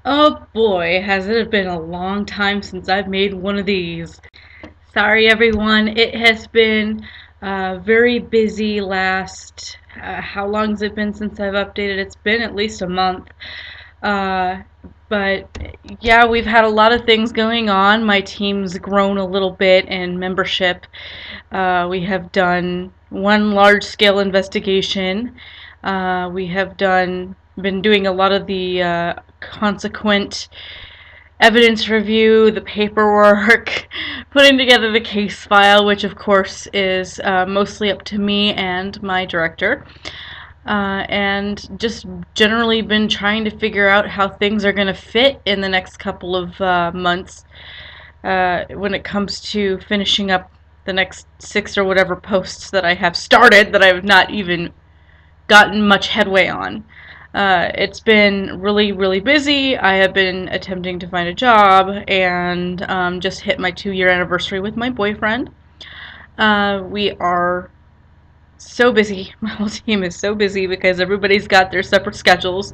Oh boy, has it been a long time since I've made one of these. Sorry everyone, it has been very busy how long has it been since I've updated? It's been at least a month. Uh, but yeah, we've had a lot of things going on. My team's grown a little bit in membership. We have done one large scale investigation. We have been doing a lot of the consequent evidence review, the paperwork, putting together the case file, which of course is mostly up to me and my director. And just generally been trying to figure out how things are going to fit in the next couple of months when it comes to finishing up the next 6 or whatever posts that I have started that I have not even gotten much headway on. It's been really, really busy. I have been attempting to find a job and just hit my 2 year anniversary with my boyfriend. We are so busy. My whole team is so busy because everybody's got their separate schedules,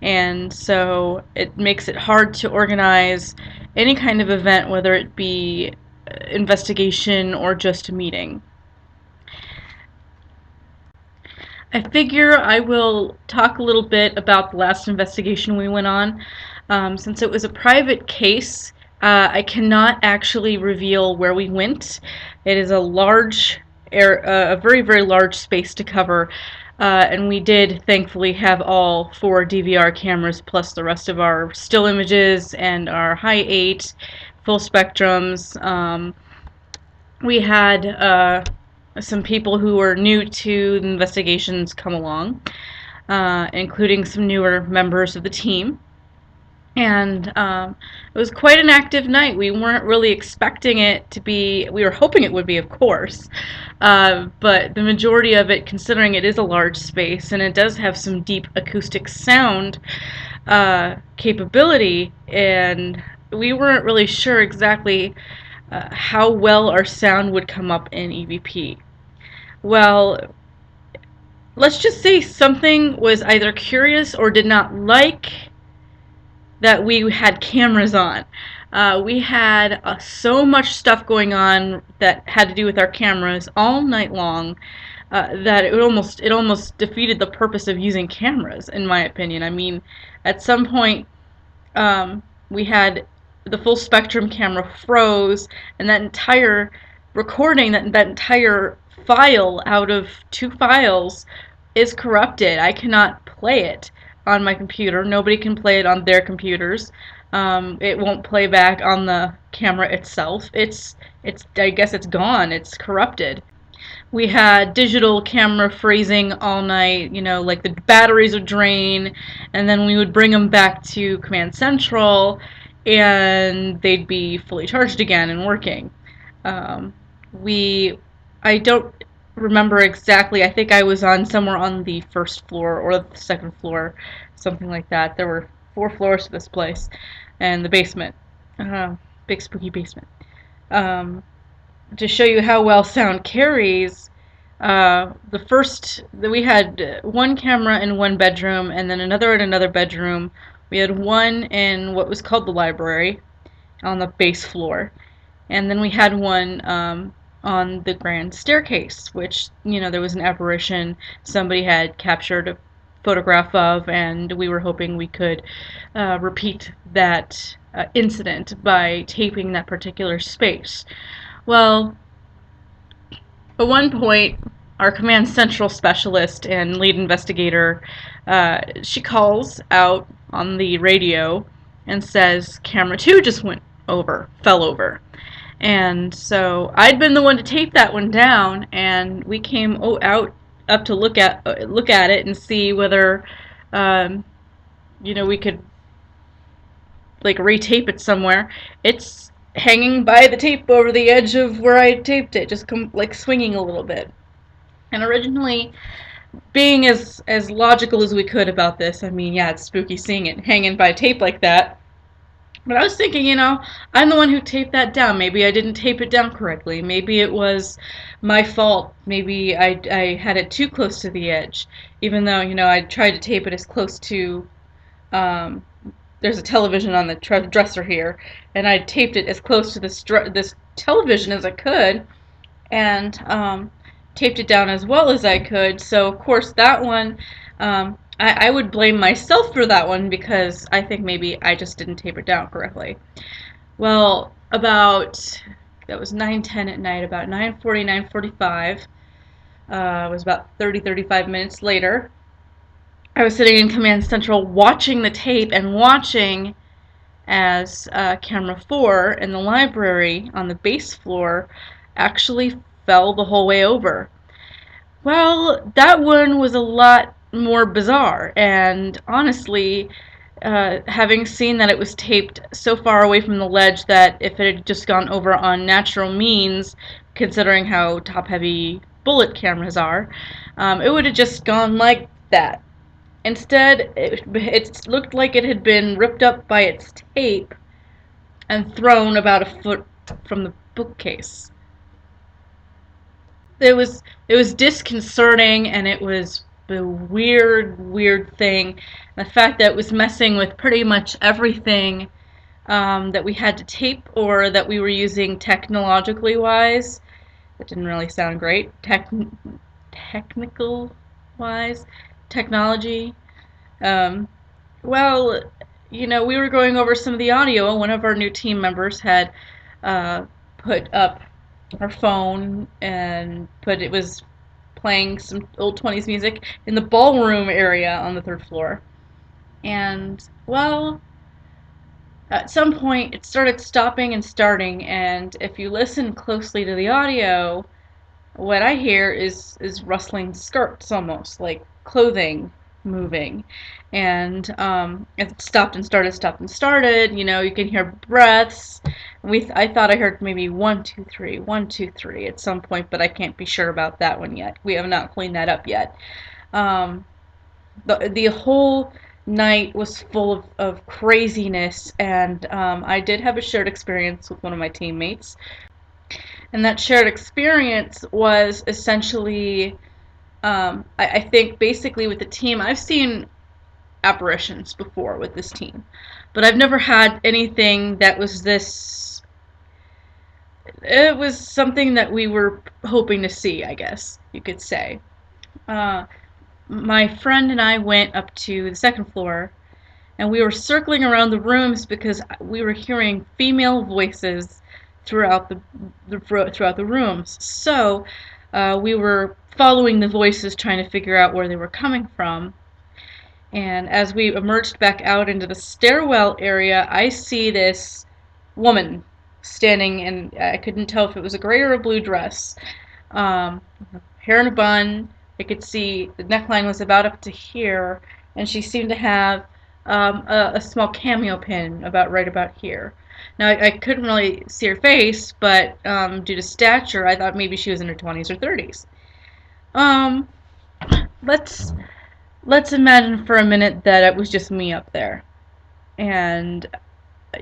and so it makes it hard to organize any kind of event, whether it be investigation or just a meeting. I figure I will talk a little bit about the last investigation we went on. Since it was a private case, I cannot actually reveal where we went. It is a very, very large space to cover, and we did thankfully have all 4 DVR cameras plus the rest of our still images and our high 8 full spectrums. We had some people who were new to the investigations come along, including some newer members of the team. And it was quite an active night. We weren't really expecting it to be, we were hoping it would be, of course, but the majority of it, considering it is a large space and it does have some deep acoustic sound capability, and we weren't really sure exactly how well our sound would come up in EVP. Well, let's just say something was either curious or did not like that we had cameras on. We had so much stuff going on that had to do with our cameras all night long that it almost defeated the purpose of using cameras, in my opinion. I mean, at some point we had the full spectrum camera froze, and that entire recording, that entire file out of 2 files is corrupted. I cannot play it on my computer. Nobody can play it on their computers. It won't play back on the camera itself. I guess it's gone. It's corrupted. We had digital camera freezing all night, like the batteries would drain, and then we would bring them back to Command Central, and they'd be fully charged again and working. Um, we, I don't remember exactly. I think I was on somewhere on the first floor or the second floor, something like that. There were 4 floors to this place, and the basement, uh, big spooky basement. Um, to show you how well sound carries, we had one camera in one bedroom and then another in another bedroom. We had one in what was called the library on the base floor, and then we had one on the grand staircase, which, there was an apparition somebody had captured a photograph of, and we were hoping we could repeat that incident by taping that particular space. Well, at one point, our command central specialist and lead investigator, she calls out on the radio and says, "Camera 2 just fell over." And so I'd been the one to tape that one down, and we came out up to look at it and see whether, um, we could like retape it somewhere. It's hanging by the tape over the edge of where I taped it, just like swinging a little bit. And originally, being as logical as we could about this, I mean, yeah, it's spooky seeing it hanging by tape like that. But I was thinking, I'm the one who taped that down. Maybe I didn't tape it down correctly. Maybe it was my fault. Maybe I had it too close to the edge. Even though, I tried to tape it as close to um, there's a television on the dresser here, and I taped it as close to this television as I could, and taped it down as well as I could. So of course that one, I would blame myself for that one because I think maybe I just didn't tape it down correctly. Well, about that was 9:10 at night. About 9:40, 9:45. It was about 35 minutes later. I was sitting in Command Central watching the tape and watching as camera 4 in the library on the base floor actually fell the whole way over. Well, that one was a lot more bizarre, and honestly, having seen that it was taped so far away from the ledge that if it had just gone over on natural means, considering how top-heavy bullet cameras are, it would have just gone like that. Instead, it looked like it had been ripped up by its tape and thrown about a foot from the bookcase. It was disconcerting, and it was a weird thing. The fact that it was messing with pretty much everything that we had to tape or that we were using technologically wise. That didn't really sound great. Technical wise, technology. Um, well, we were going over some of the audio, and one of our new team members had put up her phone and put it was playing some old 20s music in the ballroom area on the third floor. And, well, at some point it started stopping and starting, and if you listen closely to the audio, what I hear is rustling skirts almost, like clothing moving. And it stopped and started. You can hear breaths. I thought I heard maybe 1, 2, 3, 1, 2, 3 at some point, but I can't be sure about that one yet. We have not cleaned that up yet. Um, the whole night was full of craziness, and I did have a shared experience with one of my teammates. And that shared experience was essentially, I think, basically with the team. I've seen apparitions before with this team, but I've never had anything that was this. It was something that we were hoping to see, I guess you could say. Uh, my friend and I went up to the second floor, and we were circling around the rooms because we were hearing female voices throughout the rooms. So we were following the voices, trying to figure out where they were coming from. And as we emerged back out into the stairwell area, I see this woman standing, and I couldn't tell if it was a gray or a blue dress. Um, Hair in a bun. I could see the neckline was about up to here, and she seemed to have a small cameo pin right about here. Now I couldn't really see her face, but due to stature, I thought maybe she was in her 20s or 30s. Um, let's let's imagine for a minute that it was just me up there, and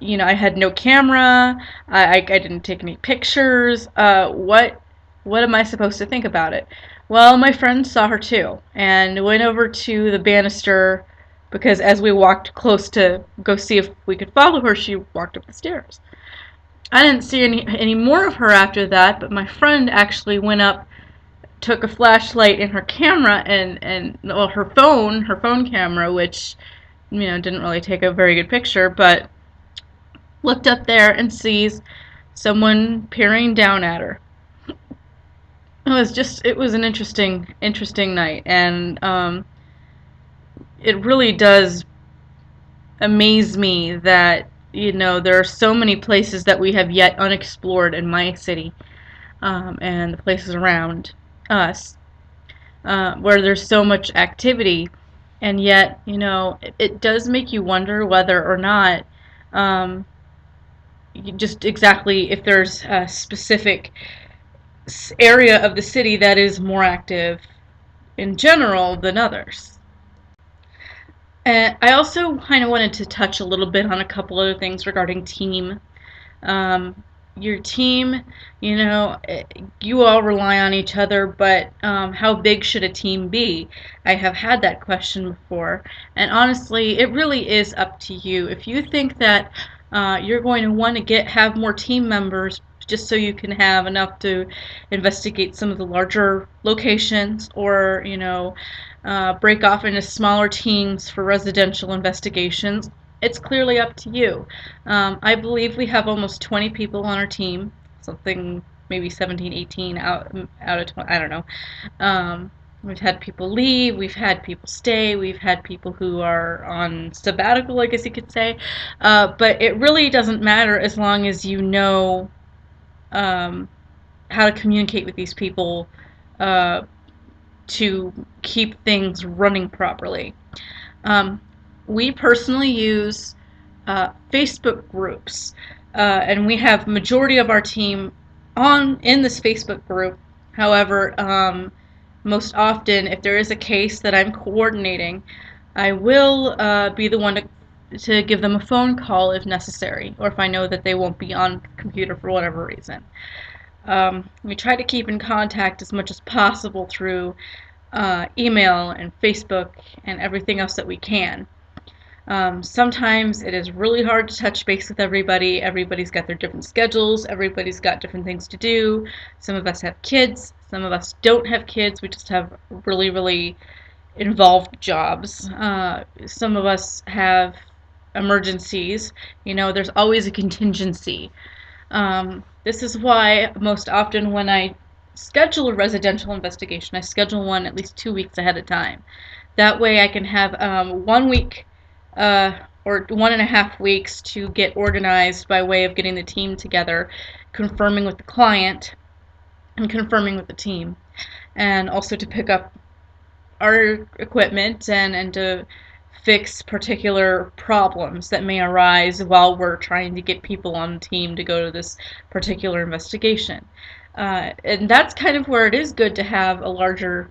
I had no camera. I didn't take any pictures. What am I supposed to think about it? Well, my friend saw her too and went over to the banister because as we walked close to go see if we could follow her, she walked up the stairs. I didn't see any more of her after that, but my friend actually went up, took a flashlight in her camera and well, her phone camera, which didn't really take a very good picture, but looked up there and sees someone peering down at her. It was an interesting night, and it really does amaze me that there are so many places that we have yet unexplored in my city, and the places around us, where there's so much activity, and yet it does make you wonder whether or not just exactly if there's a specific area of the city that is more active in general than others. And I also kind of wanted to touch a little bit on a couple other things regarding team. Um, your team, you all rely on each other, but how big should a team be? I have had that question before, and honestly, it really is up to you. If you think that you're going to want to have more team members just so you can have enough to investigate some of the larger locations, or break off into smaller teams for residential investigations, it's clearly up to you. I believe we have almost 20 people on our team, something maybe 17, 18 out of 20, I don't know. We've had people leave, we've had people stay, we've had people who are on sabbatical, I guess you could say. But it really doesn't matter as long as you know um, how to communicate with these people uh, to keep things running properly. Um, we personally use Facebook groups, and we have majority of our team in this Facebook group. However, most often, if there is a case that I'm coordinating, I will be the one to give them a phone call if necessary, or if I know that they won't be on computer for whatever reason. We try to keep in contact as much as possible through email and Facebook and everything else that we can. Sometimes it is really hard to touch base with everybody. Everybody's got their different schedules. Everybody's got different things to do. Some of us have kids. Some of us don't have kids. We just have really, really involved jobs. Some of us have emergencies. There's always a contingency. This is why most often when I schedule a residential investigation, I schedule one at least 2 weeks ahead of time. That way I can have 1 week or 1.5 weeks to get organized by way of getting the team together, confirming with the client, and confirming with the team, and also to pick up our equipment and to fix particular problems that may arise while we're trying to get people on the team to go to this particular investigation. And that's kind of where it is good to have a larger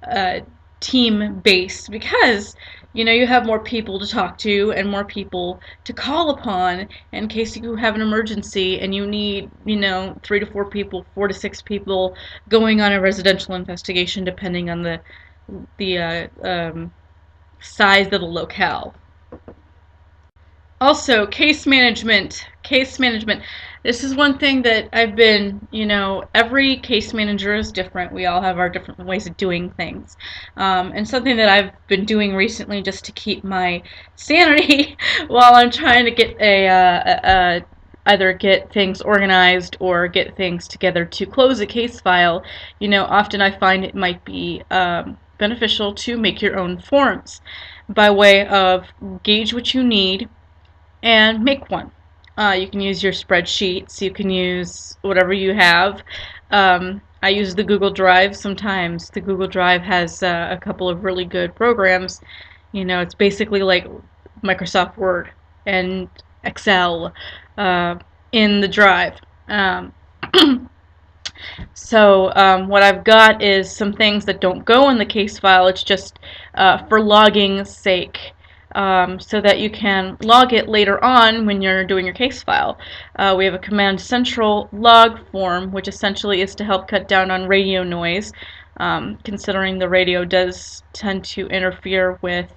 uh, team base, because you have more people to talk to and more people to call upon in case you have an emergency and you need 3 to 4 people, 4 to 6 people going on a residential investigation, depending on the size of the locale. Also, case management. Case management. This is one thing that I've been, every case manager is different. We all have our different ways of doing things. And something that I've been doing recently just to keep my sanity while I'm trying to get either get things organized or get things together to close a case file, often I find it might be beneficial to make your own forms by way of gauge what you need and make one. You can use your spreadsheets, you can use whatever you have. I use the Google Drive sometimes. The Google Drive has a couple of really good programs. It's basically like Microsoft Word and Excel in the Drive. Um, So what I've got is some things that don't go in the case file. It's just for logging's sake, so that you can log it later on when you're doing your case file. We have a Command Central log form, which essentially is to help cut down on radio noise, considering the radio does tend to interfere with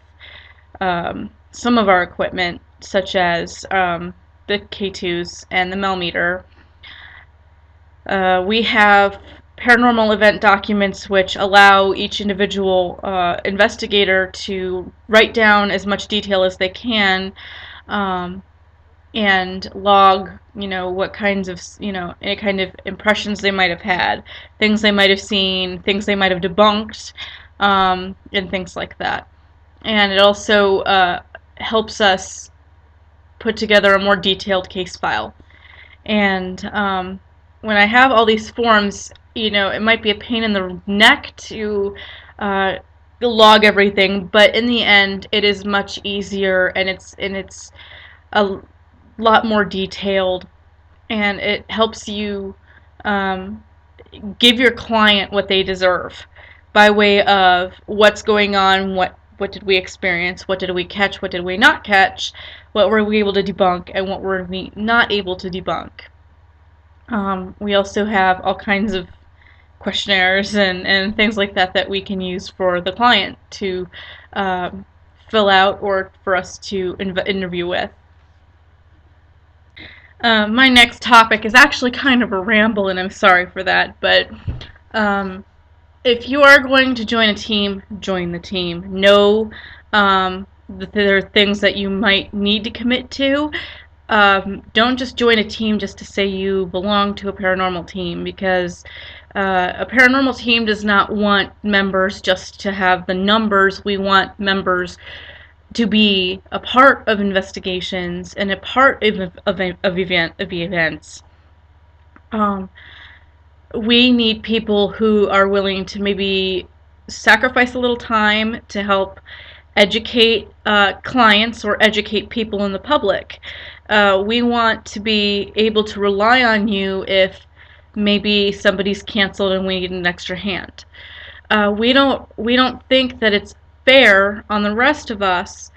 some of our equipment, such as the K2s and the millimeter. We have paranormal event documents, which allow each individual investigator to write down as much detail as they can, and log, what kinds of, any kind of impressions they might have had, things they might have seen, things they might have debunked, and things like that. And it also helps us put together a more detailed case file. And when I have all these forms, it might be a pain in the neck to log everything, but in the end, it is much easier, and it's a lot more detailed, and it helps you give your client what they deserve by way of what's going on, what did we experience, what did we catch, what did we not catch, what were we able to debunk, and what were we not able to debunk. We also have all kinds of questionnaires and things like that that we can use for the client to um, fill out or for us to interview with. My next topic is actually kind of a ramble, and I'm sorry for that, but um, if you are going to join a team, join the team. Know that there are things that you might need to commit to. Don't just join a team just to say you belong to a paranormal team, because a paranormal team does not want members just to have the numbers. We want members to be a part of investigations and a part of events. Um, we need people who are willing to maybe sacrifice a little time to help educate clients or educate people in the public. We want to be able to rely on you if maybe somebody's canceled and we need an extra hand. We don't think that it's fair on the rest of us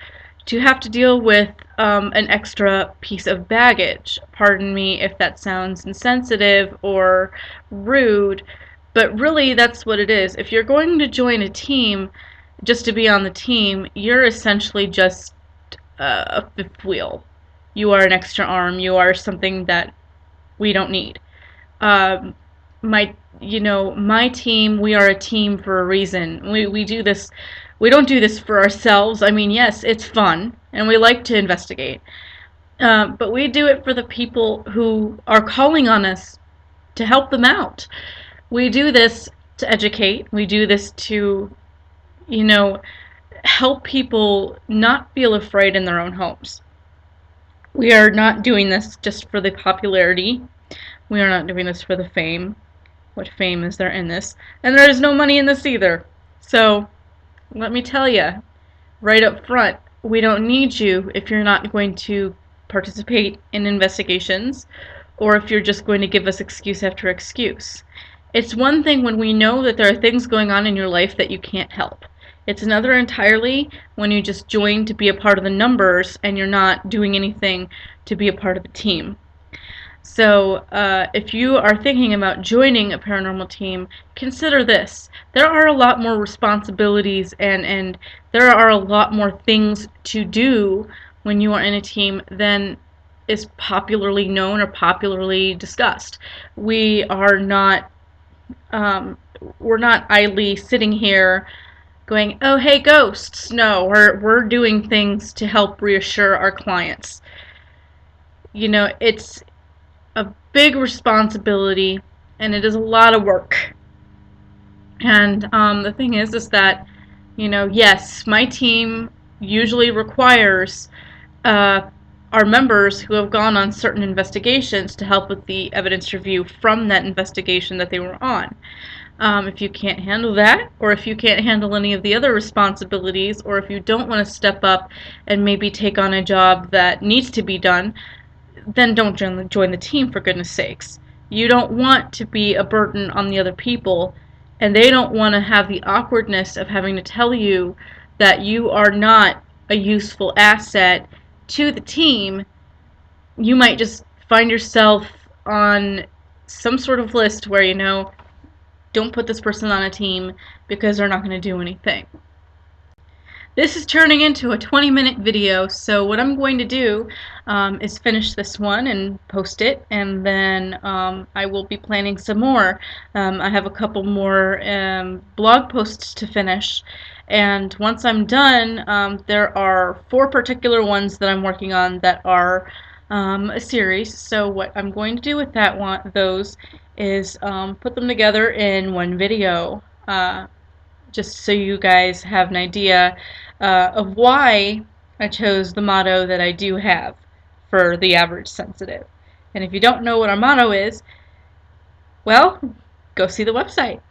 to have to deal with an extra piece of baggage. Pardon me if that sounds insensitive or rude, but really that's what it is. If you're going to join a team just to be on the team, you're essentially just a fifth wheel. You are an extra arm. You are something that we don't need. Um, my team, we are a team for a reason. We do this. We don't do this for ourselves. I mean, yes, it's fun and we like to investigate, but we do it for the people who are calling on us to help them out. We do this to educate. We do this to, you know, help people not feel afraid in their own homes. We are not doing this just for the popularity. We are not doing this for the fame. What fame is there in this? And there is no money in this either. So, let me tell you, right up front, we don't need you if you're not going to participate in investigations or if you're just going to give us excuse after excuse. It's one thing when we know that there are things going on in your life that you can't help. It's another entirely when you just join to be a part of the numbers and you're not doing anything to be a part of the team. So, if you are thinking about joining a paranormal team, consider this. There are a lot more responsibilities and there are a lot more things to do when you are in a team than is popularly known or popularly discussed. We are not, we're not idly sitting here going, oh, hey, ghosts. No, we're doing things to help reassure our clients. It's a big responsibility and it is a lot of work. And the thing is that, yes, my team usually requires uh, our members who have gone on certain investigations to help with the evidence review from that investigation that they were on. If you can't handle that, or if you can't handle any of the other responsibilities, or if you don't want to step up and maybe take on a job that needs to be done, then don't join the team, for goodness sakes. You don't want to be a burden on the other people, and they don't want to have the awkwardness of having to tell you that you are not a useful asset to the team. You might just find yourself on some sort of list where, don't put this person on a team because they're not going to do anything. This is turning into a 20-minute video, so what I'm going to do is finish this one and post it, and then I will be planning some more. I have a couple more blog posts to finish, and once I'm done, there are 4 particular ones that I'm working on that are a series. So what I'm going to do with those is put them together in one video. Just so you guys have an idea of why I chose the motto that I do have for the average sensitive. And if you don't know what our motto is, well, go see the website.